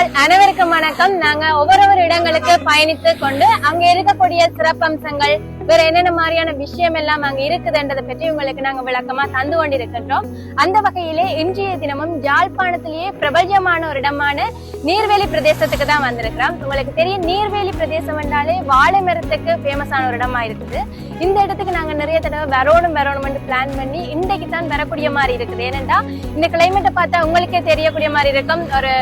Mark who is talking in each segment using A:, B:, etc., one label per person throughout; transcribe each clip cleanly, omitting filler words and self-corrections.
A: மக்கள் அனைவருக்கும் வணக்கம். நாங்க ஒவ்வொரு இடங்களுக்கு பயணித்து கொண்டு அங்க இருக்கக்கூடிய சிறப்பம்சங்கள் வேற என்னென்ன மாதிரியான விஷயம் எல்லாம் அங்க இருக்குதுன்றதை பற்றி உங்களுக்கு நாங்க விளக்கமா தந்து கொண்டிருக்கின்றோம். அந்த வகையிலே இன்றைய தினமும் யாழ்ப்பாணத்திலேயே பிரபல்யமான ஒரு இடமான நீர்வேலி பிரதேசத்துக்கு தான் வந்திருக்கிறோம். உங்களுக்கு தெரியும், நீர்வேலி பிரதேசம் என்றாலே வாழை மரத்துக்கு ஃபேமஸான ஒரு இடமா இருக்குது. இந்த இடத்துக்கு நாங்க நிறைய தடவை வரணும் பிளான் பண்ணி இன்றைக்கு தான் வரக்கூடிய மாதிரி இருக்குது. ஏனென்றா இந்த கிளைமேட்டை பார்த்தா உங்களுக்கே தெரியக்கூடிய மாதிரி இருக்கும். ஒரு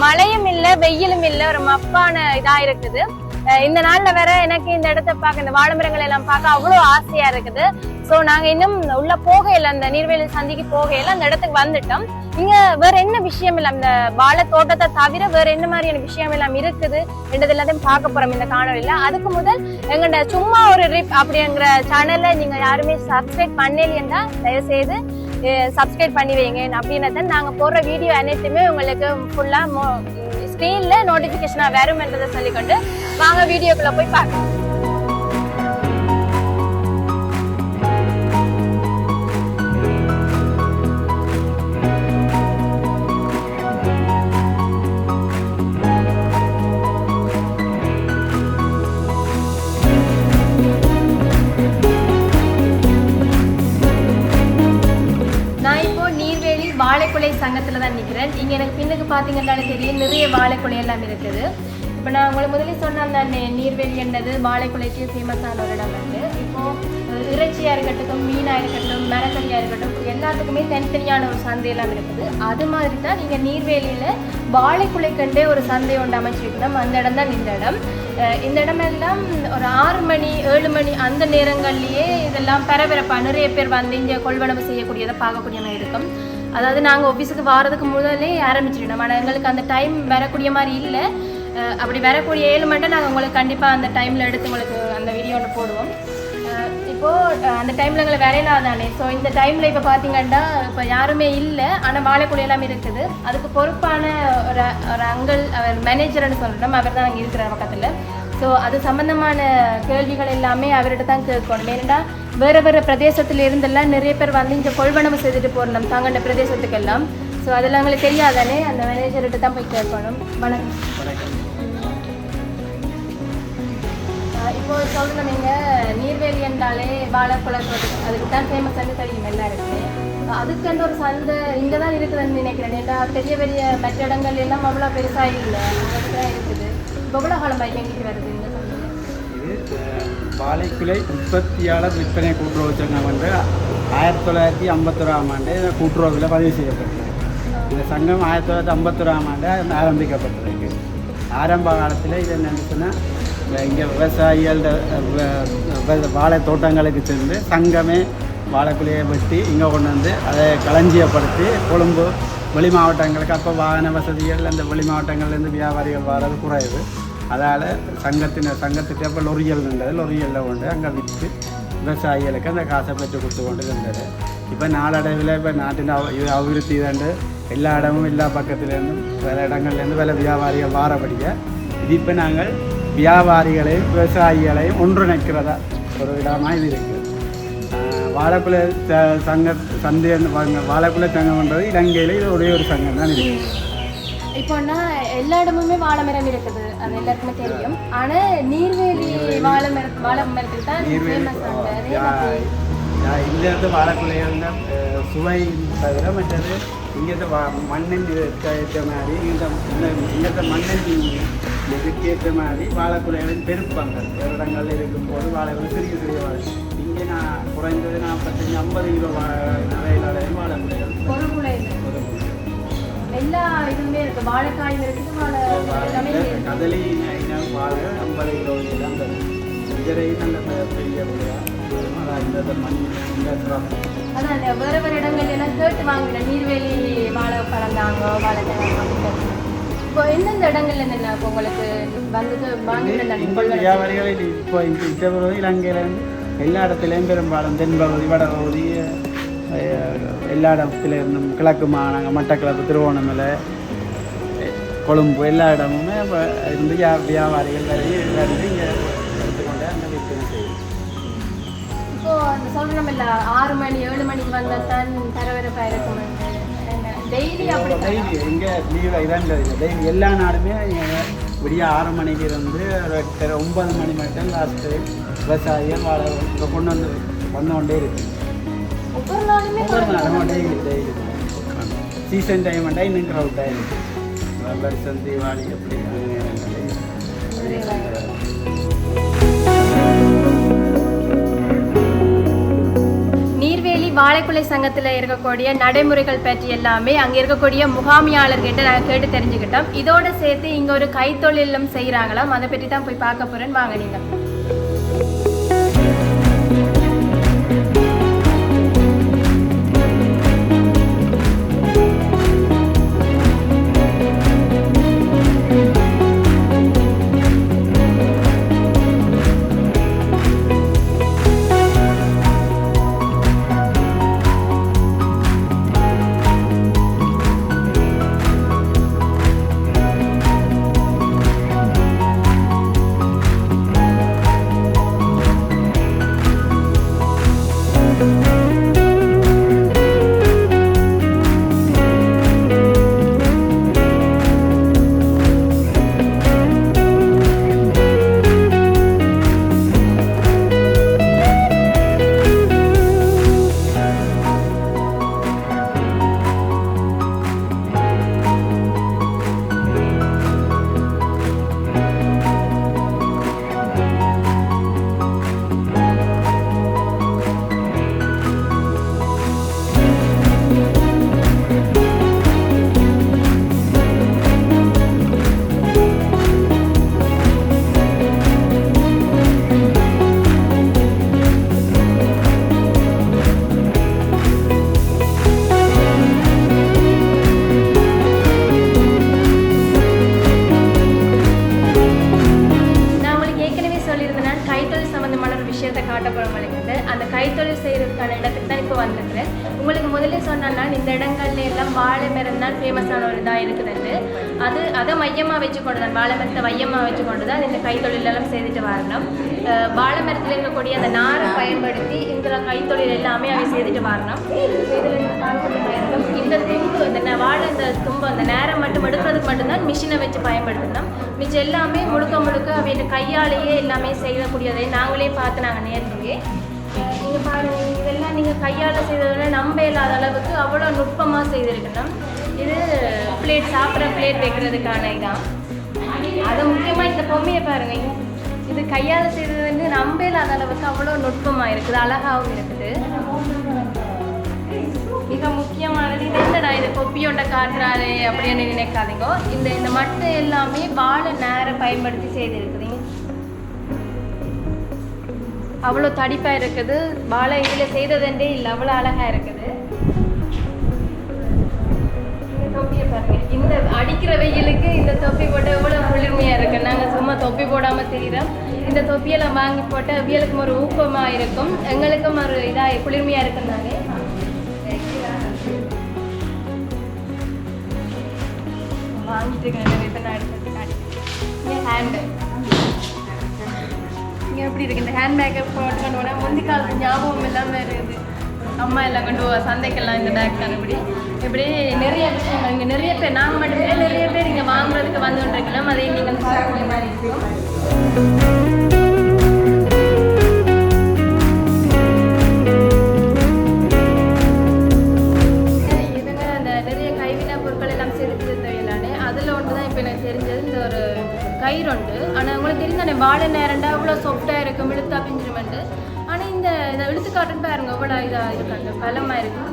A: மழையும் இல்ல, வெயிலும் இல்ல, ஒரு மப்பான இதா இருக்குது. இந்த நாள்ல வேற எனக்கு இந்த இடத்தை பார்க்க, இந்த வாழை மரங்கள் எல்லாம் பார்க்க அவ்வளவு ஆசையா இருக்குது. சோ நாங்க இன்னும் உள்ள போகையில, அந்த நீர்வேலி சந்திக்கு போகையில அந்த இடத்துக்கு வந்துட்டோம். இங்க வேற என்ன விஷயம் இல்ல, இந்த வாழை தோட்டத்தை தவிர வேற என்ன மாதிரியான விஷயம் எல்லாம் இருக்குது என்றது எல்லாத்தையும் பார்க்க போறோம் இந்த காணொலியில. அதுக்கு முதல் எங்கள்ட சும்மா ஒரு ரிப் அப்படிங்கிற சேனல்ல நீங்க யாருமே சப்ஸ்கிரைப் பண்ணலையா தயவு செய்து சப்ஸ்கிரைப் பண்ணி வைங்க. அப்படின்னா நாங்க போடுற வீடியோ அனைத்துமே உங்களுக்கு ஃபுல்லா ஸ்கிரீன்ல நோட்டிபிகேஷனா வரும் என்றதை சொல்லிக்கொண்டு வாங்க வீடியோக்குள்ள போய் பார்க்கலாம். வாழைக்குலை சங்கத்துல தான் நிற்கிறேன். இங்க எனக்கு பின்னுக்கு பாத்தீங்கன்னாலே தெரியும், நிறைய வாழைக்குலை எல்லாம் இருக்குது. இப்போ நான் உங்களுக்கு முதலே சொன்னேன் தானே, நீர்வேலி என்னது வாழைக்குலைக்கு ஃபேமஸான ஒரு இடம் வந்து. இப்போ இறைச்சியா இருக்கட்டும், மீனா இருக்கட்டும், மரக்கறியா இருக்கட்டும், எல்லாத்துக்குமே தனித்தனியான ஒரு சந்தை எல்லாம் இருக்குது. அது மாதிரி தான் நீங்க நீர்வேலியில வாழைக்குலை கண்டே ஒரு சந்தை ஒன்று அமைச்சிருக்கணும். அந்த இடம் தான் இந்த இடம். இந்த இடமெல்லாம் ஒரு 6 மணி 7 மணி அந்த நேரங்கள்லயே இதெல்லாம் பரபரப்பா நிறைய பேர் வந்து இங்க கொள்வனவு செய்யக்கூடியதை பார்க்கக்கூடிய மாதிரி இருக்கும். அதாவது நாங்கள் ஆஃபீஸுக்கு வாரதுக்கு முதலே ஆரம்பிச்சிட்டோம். ஆனால் எங்களுக்கு அந்த டைம் வரக்கூடிய மாதிரி இல்லை. அப்படி வரக்கூடிய 7 மணி நாங்கள் உங்களுக்கு கண்டிப்பாக அந்த டைமில் எடுத்து உங்களுக்கு அந்த வீடியோ ஒன்று போடுவோம். இப்போது அந்த டைமில் எங்களை வேலையில தானே. ஸோ இந்த டைமில் இப்போ பார்த்தீங்கன்னா இப்போ யாருமே இல்லை, ஆனால் வாழைக்குலை எல்லாம் இருக்குது. அதுக்கு பொறுப்பான ஒரு அங்கிள், அவர் மேனேஜர்னு சொல்கிறோம், அவர் தான் அங்கே இருக்கிற பக்கத்தில். ஸோ அது சம்பந்தமான கேள்விகள் எல்லாமே அவர்கிட்ட தான் கேட்கணும். ஏன்னா வேறு வேறு பிரதேசத்தில் இருந்தெல்லாம் நிறைய பேர் வந்து இங்கே கொள்வனவு செய்துட்டு போகிறோம் தங்களோட பிரதேசத்துக்கெல்லாம். ஸோ அதெல்லாம் எங்களுக்கு தெரியாதானே, அந்த மேனேஜர்கிட்ட தான் போய் கேட்கணும். வணக்கம். இப்போ சொல்கிறோம், நீங்கள் நீர்வேலி என்றாலே வாழைக்குலை அதுக்கு தான் ஃபேமஸ்ன்னு தெரியும் எல்லாருக்குமே. அதுக்கு ஒரு சந்தை இங்கே தான் இருக்குதுன்னு நினைக்கிறேன். ஏன்னா பெரிய பெரிய மற்ற இடங்கள் எல்லாம் அவ்வளோ பெருசாக இல்லை, அங்கே தான் இருக்குது. இப்போ எவ்வளோ காலமாக எங்கிட்டு வருது இந்த சந்தை?
B: இது வாழைக்குலை உற்பத்தியாளர் விற்பனை கூட்டுறவு சங்கம் வந்து 1951ஆம் ஆண்டு கூட்டுறவில் பதிவு செய்யப்பட்டது. இந்த சங்கம் 1951ஆம் ஆண்டு ஆரம்பிக்கப்பட்டிருக்கு. ஆரம்ப காலத்தில் இது என்னென்னு சொன்னால், இங்கே விவசாயிகள் வாழை தோட்டங்களுக்கு சென்று சங்கமே வாழைக்குலையை வெட்டி இங்கே கொண்டு வந்து அதை களஞ்சியப்படுத்தி கொழும்பு வெளி மாவட்டங்களுக்கு, அப்போ வாகன வசதிகள் அந்த வெளி மாவட்டங்கள்லேருந்து வியாபாரிகள் வர்றது குறையுது. அதால் சங்கத்துக்கு அப்போ லொரியல் இருந்தது, லொரியலில் கொண்டு அங்கே விற்று விவசாயிகளுக்கு அந்த காசை பெற்று கொடுத்து கொண்டு இருந்தது. இப்போ நாளடைவில் இப்போ நாட்டின் அபிவிருத்தி வந்து எல்லா இடமும் எல்லா பக்கத்துலேருந்தும் வேறு இடங்கள்லேருந்து வேலை வியாபாரிகள் வாரபடிய இது இப்போ நாங்கள் வியாபாரிகளையும் விவசாயிகளையும் ஒன்றிணைக்கிறதா ஒரு இடமாக இது இருக்குது. வாழைக்குலை சந்தை வாழைக்குலை சங்கம்ன்றது இலங்கையில் இது ஒரே ஒரு சங்கம் தான் இருக்குது.
A: இப்போன்னா எல்லா இடமுமே வாழை மரம் இருக்குது, அது எல்லாருக்குமே தெரியும். ஆனால் நீர்வேலி வாழை மரத்துக்கு தான்
B: இங்கேருந்து வாழைக்குலைகள் சுவை தவிர மற்றது இங்கேருந்து மண்ணின் ஏற்ற மாதிரி இங்கேருந்து மண்ணின் இதுக்கேற்ற மாதிரி வாழைக்குலைகளின் பெருப்பங்கள் வேறு இடங்களில் இருக்கும்போது வாழைக்குலை சிறிய சிறிய வாழை. இங்கே நான் குறைந்தது 45-50 கிலோ நிறையிலாடையும் வாழைக்குலைகள்
A: ஒரு குலையில் எல்லா இதுவுமே இருக்குது. வாழைக்காயும் இருக்குது,
B: கதலி வாழை 50 கிலோ தான் தரும். இதரையும் நல்ல பெரிய
A: அதான் வேறு வேறு இடங்கள் எல்லாம் கேட்டு வாங்கினேன். நீர்வேலி வாழை பழந்தாங்க, வாழை இப்போ எந்தெந்த இடங்கள்ல என்ன உங்களுக்கு வந்து வாங்கிட்டு
B: வியாபாரிகள் இப்போ இந்த பகுதி இலங்கையிலேருந்து எல்லா இடத்துலையும் பெரும்பாலும் தென்பகுதி வடபகுதி எல்லா இடத்துலேருந்தும் கிழக்கு மாகாணங்கள் மட்டக்களப்பு, திருவோணமலை, கொழும்பு எல்லா இடமுமே இருந்து வியாபாரிகள் வந்து இங்கே எடுத்துக்கொண்டு அந்த விற்பனை செய்யும்.
A: இப்போ அந்த சொல்கிறோம் இல்லை 6 மணி 7 மணிக்கு வந்தால் தான் தரவரப்பாக இருக்கும். டெய்லி அப்படி
B: டெய்லி இங்கே லீவ் இதான் டெய்லி எல்லா நாளுமே விடிய 6 மணிக்கு இருந்து 9 மணி மட்டும் லாஸ்ட்டு விவசாயிகள் வாழை கொண்டு வந்து கொண்டே இருக்கு. ஒவ்வொரு நாளும் டெய்லி சீசன் டைம் வந்தால் இன்னும் க்ரௌட்டாக இருக்குது. வருஷம் தீபாவளி எப்படி
A: நீர்வேலி வாழைக்குலை சங்கத்தில் இருக்கக்கூடிய நடைமுறைகள் பற்றி எல்லாமே அங்கே இருக்கக்கூடிய முகாமியாளர்கிட்ட நாங்கள் கேட்டு தெரிஞ்சுக்கிட்டோம். இதோட சேர்த்து இங்கே ஒரு கைத்தொழிலும் செய்கிறாங்களாம், அதை பற்றி தான் போய் பார்க்க போகிறேன்னு வாங்க நீங்கள். அந்த கைத்தொழில் செய்கிறதுக்கான இடத்துக்கு தான் இப்போ வந்திருக்கிறேன். உங்களுக்கு முதல்ல சொன்னா இந்த இடங்கள்ல எல்லாம் வாழை மரம் தான் ஃபேமஸான ஒரு இதாக இருக்குதுன்னு, அதை மையமாக வச்சு கொண்டு தான், வாழை மரத்தை மையமாக வச்சு கொண்டு தான் இந்த கைத்தொழிலெல்லாம் செய்துட்டு வரணும். வாழை மரத்தில் இருக்கக்கூடிய அந்த நாரை பயன்படுத்தி இந்த கைத்தொழில் எல்லாமே அவை செய்துட்டு வரணும். இதில் இந்த தும்பு, இந்த வாழை இந்த தும்பு அந்த நேரம் மட்டும் எடுக்கிறதுக்கு மட்டும்தான் மிஷினை வச்சு பயன்படுத்தணும். மிச்சம் எல்லாமே முழுக்க அவையோட கையாலேயே எல்லாமே செய்யக்கூடியதை நாங்களே பார்த்து நாங்கள் நேர்லேயே நீங்கள் பாருங்கள். இதெல்லாம் நீங்கள் கையால் செய்ததுனா நம்ப இல்லாத அளவுக்கு அவ்வளோ நுட்பமாக செய்திருக்கணும். இது பிளேட், சாப்பிட்ற பிளேட் வைக்கிறதுக்கான இதான். அது முக்கியமாக இந்த பொம்மையை பாருங்கள், இது கையால் செய்தது வந்து நம்ப இல்லாத அளவுக்கு அவ்வளோ நுட்பமாக இருக்குது, அழகாகவும் இருக்குது. மிக முக்கியமானது இது என்னடா இது கொப்பியோட காட்டுறாரு அப்படின்னு நினைக்காதீங்க. இந்த மட்டை எல்லாமே வாழை நேரை பயன்படுத்தி செய்திருக்குதுங்க. அவ்வளோ தடிப்பாக இருக்குது, வாழை இதில் செய்ததுன்றே இல்லை, அவ்வளோ அழகாக இருக்குது. இந்த தொப்பியை பாருங்க, இந்த அடிக்கிற வெயிலுக்கு இந்த தொப்பி போட்டால் எவ்வளோ குளிர்மையாக இருக்குது. நாங்கள் சும்மா தொப்பி போடாமல் தெரியுறோம். இந்த தொப்பியெல்லாம் வாங்கி போட்டால் வியலுக்கும் ஒரு ஊக்கமாக இருக்கும், எங்களுக்கும் ஒரு இதாக குளிர்மையாக இருக்குன்னாங்க. வாங்கிட்டு ஹேண்ட் இங்கே எப்படி இருக்குது, இந்த ஹேண்ட் பேக்கை போட்டுக்கணுன்னா முந்தி காலத்து ஞாபகம் எல்லாமே இருக்குது. அம்மா எல்லாம் கொண்டு சந்தைக்கெல்லாம் இந்த பேக் தான். இப்படி நிறைய விஷயங்கள் இங்கே நிறைய பேர், நாங்கள் மட்டுமே நிறைய பேர் இங்கே வாங்குறதுக்கு வந்து கொண்டிருக்கலாம். அதை நீங்கள் பார்க்கக்கூடிய மாதிரி இருக்கும். கயிறுண்டு, ஆனால் உங்களுக்கு தெரிந்தானே வாழை நேரண்டா இவ்வளோ சாஃப்டாக இருக்கும், இழுத்தா பிஞ்சிருமெண்டு. ஆனால் இதை இழுத்து காட்டுன்னு பாருங்க எவ்வளோ இதாக இருக்காங்க, பலமாக இருக்கும்.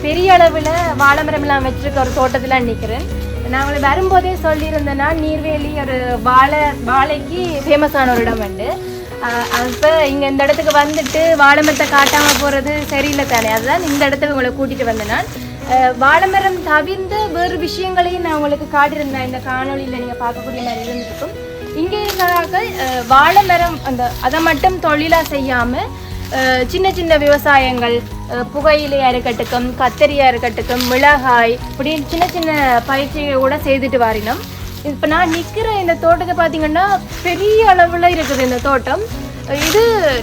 A: பெரிய அளவில் வாழை மரம்லாம் வச்சுருக்க ஒரு தோட்டத்தில் நிற்கிறேன். நான் வரும்போதே சொல்லியிருந்தேன்னா நீர்வேலி ஒரு வாழைக்கு ஃபேமஸான ஒரு இடம் உண்டு. அப்போ இங்கே இந்த இடத்துக்கு வந்துட்டு வாழை மரத்தை காட்டாமல் போகிறது சரியில்லை தானே, அதுதான் இந்த இடத்துக்கு உங்களை கூட்டிகிட்டு வந்தேன் நான். வாழை மரம் தவிர்ந்து வேறு விஷயங்களையும் நான் உங்களுக்கு காட்டியிருந்தேன். இந்த காணொலியில் நீங்கள் பார்க்கக்கூடிய மாதிரி இருந்திருக்கும். இங்கே இருக்கிறார்கள் வாழை மரம் அதை மட்டும் தொழிலாக செய்யாமல் சின்ன சின்ன விவசாயங்கள், புகையிலையாக இருக்கட்டுக்கும், கத்தரியாக இருக்கட்டுக்கும், மிளகாய், இப்படி சின்ன சின்ன பயிற்சிகள் கூட செய்துட்டு வாரினோம். இப்போ நான் நிற்கிற இந்த தோட்டத்தை பார்த்தீங்கன்னா பெரிய அளவில் இருக்குது இந்த தோட்டம். இது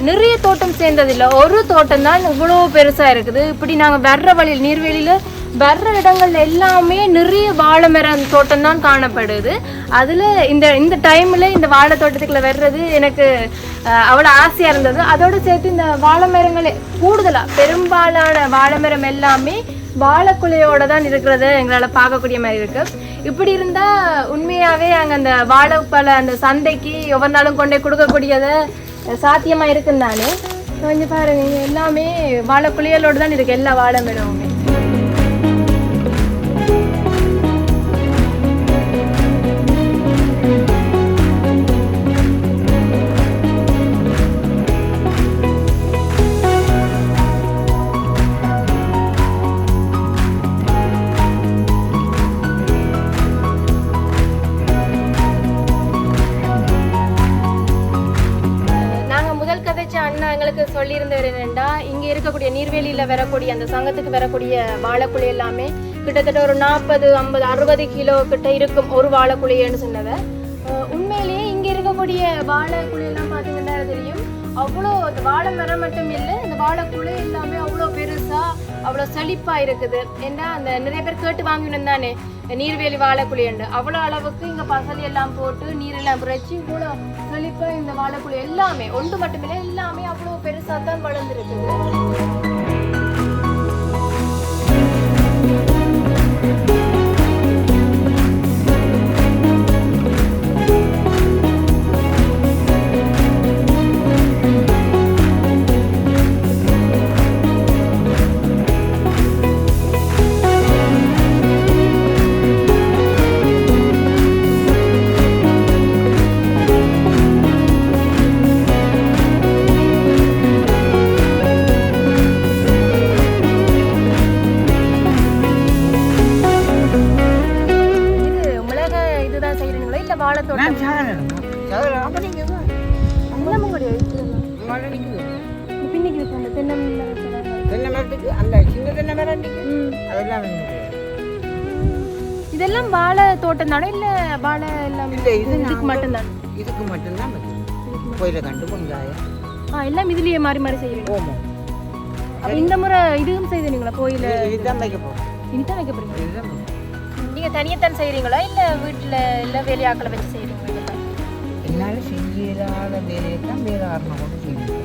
A: நிறைய தோட்டம் சேர்ந்ததில்லை, ஒரு தோட்டம் தான் இவ்வளோ பெருசாக இருக்குது. இப்படி நாங்கள் வர்ற வழியில் நீர்வெளியில் வர்ற இடங்கள் எல்லாமே நிறைய வாழை மரம் தோட்டம் தான் காணப்படுது. அதில் இந்த டைமில் இந்த வாழை தோட்டத்துக்குள்ள வர்றது எனக்கு அவ்வளோ ஆசையாக இருந்தது. அதோடு சேர்த்து இந்த வாழை மரங்களே கூடுதலாக பெரும்பாலான வாழை மரம் எல்லாமே வாழைக்குலையோட தான் இருக்கிறத எங்களால் பார்க்கக்கூடிய மாதிரி இருக்குது. இப்படி இருந்தால் உண்மையாகவே அங்கே அந்த வாழைப்பழ அந்த சந்தைக்கு ஒவ்வொரு நாளும் கொண்டே கொடுக்கக்கூடியதை சாத்தியமாக இருக்குன்னு தானே. கொஞ்சம் பாருங்க, எல்லாமே வாழைக்குலையோடு தான் இருக்குது எல்லா வாழை மரமுமே. சொல்லியிருந்தவர் என்னென்னா, இங்கே இருக்கக்கூடிய நீர்வேலியில் வரக்கூடிய அந்த சங்கத்துக்கு வரக்கூடிய வாழைக்குழி எல்லாமே கிட்டத்தட்ட ஒரு 40, 50, 60 கிலோ கிட்ட இருக்கும் ஒரு வாழைக்குழின்னு சொன்னதை. உண்மையிலேயே இங்கே இருக்கக்கூடிய வாழைக்குழி எல்லாம் பார்த்தீங்கன்னா தெரியும், அவ்வளோ அந்த வாழை மரம் மட்டும் இல்லை, இந்த வாழைக்குழி எல்லாமே அவ்வளோ பெருசாக அவ்வளோ செழிப்பாக இருக்குது. ஏன்னா அந்த நிறைய பேர் கேட்டு வாங்கினோம் தானே நீர்வேலி வாழைக்குழி உண்டு, அவ்வளோ அளவுக்கு இங்கே பசலி எல்லாம் போட்டு நீரெல்லாம் புரைச்சி இவ்வளோ செழிப்பாக இந்த வாழைக்குழி எல்லாமே ஒன்று மட்டுமில்லை, எல்லாமே அவ்வளோ பெருசாக தான் வளர்ந்துருக்குது. இதெல்லாம் வாழை தோட்டம் தானே, இல்ல வாழை எல்லாம் இதுக்கு மட்டும்தான்?
C: இதுக்கு மட்டும்தான் கோயிலை கண்டு பொங்காயம்
A: எல்லாம் இதுலயே மாறி மாறி செய்யறீங்க. இந்த முறை இதுவும் செய்தீங்களா கோயில?
C: இதுதான் வைக்க போறோம்.
A: இதுதான் வைக்க போறீங்க. நீங்க தனியத்தான் செய்யறீங்களா இல்ல வீட்டுல இல்ல வேலையாக்களை வச்சு செய்யறீங்களா?
C: என்னால செய்யலாத வேலையை தான் வேற ஆரணம் கொண்டு செய்யணும்.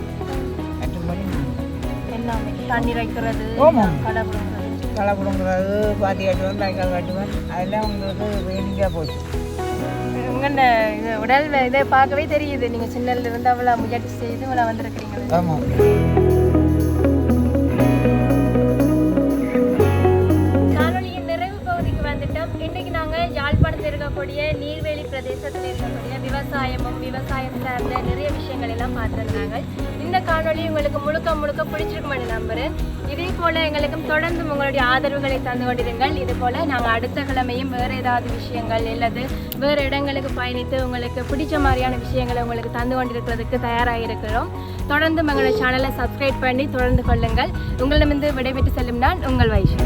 C: மற்றபடி
A: எல்லாமே தண்ணி வைக்கிறது,
C: களை பிடுங்குறது, பாத்தி கட்டுவேன், தைக்கால் கட்டுவேன், அதெல்லாம் உங்களுக்கு வேடிக்கையாக போச்சு.
A: உங்கள்ட இது உடல் இதை பார்க்கவே தெரியுது, நீங்கள் சின்னல இருந்து அவ்வளோ முயற்சி செய்து இவ்வளோ வந்திருக்கிறீங்க.
C: ஆமாம்.
A: காணொலியின் நிறைவு பகுதிக்கு வந்துட்டோம். இன்னைக்கு நாங்கள் யாழ்ப்பாணத்தில் இருக்கக்கூடிய நீர்வேலி பிரதேசத்தில் இருக்கக்கூடிய விவசாயமும் விவசாயம் சார்ந்த நிறைய விஷயங்கள் எல்லாம் பார்த்துருந்தாங்க. இந்த காணொலி உங்களுக்கு முழுக்க பிடிச்சிருக்குமென்னு நம்புறேன். இதே போல எங்களுக்கும் தொடர்ந்து உங்களுடைய ஆதரவுகளை தந்து கொண்டிருங்கள். இது போல நாங்கள் அடுத்த கிழமையும் வேறு ஏதாவது விஷயங்கள் அல்லது வேறு இடங்களுக்கு பயணித்து உங்களுக்கு பிடிச்ச மாதிரியான விஷயங்களை உங்களுக்கு தந்து கொண்டிருக்கிறதுக்கு தயாராக இருக்கிறோம். தொடர்ந்து எங்களுடைய சேனலை சப்ஸ்கிரைப் பண்ணி தொடர்ந்து கொள்ளுங்கள். உங்களிடமிருந்து விடைபெற்று செல்லும் நான் உங்கள் வைஷு.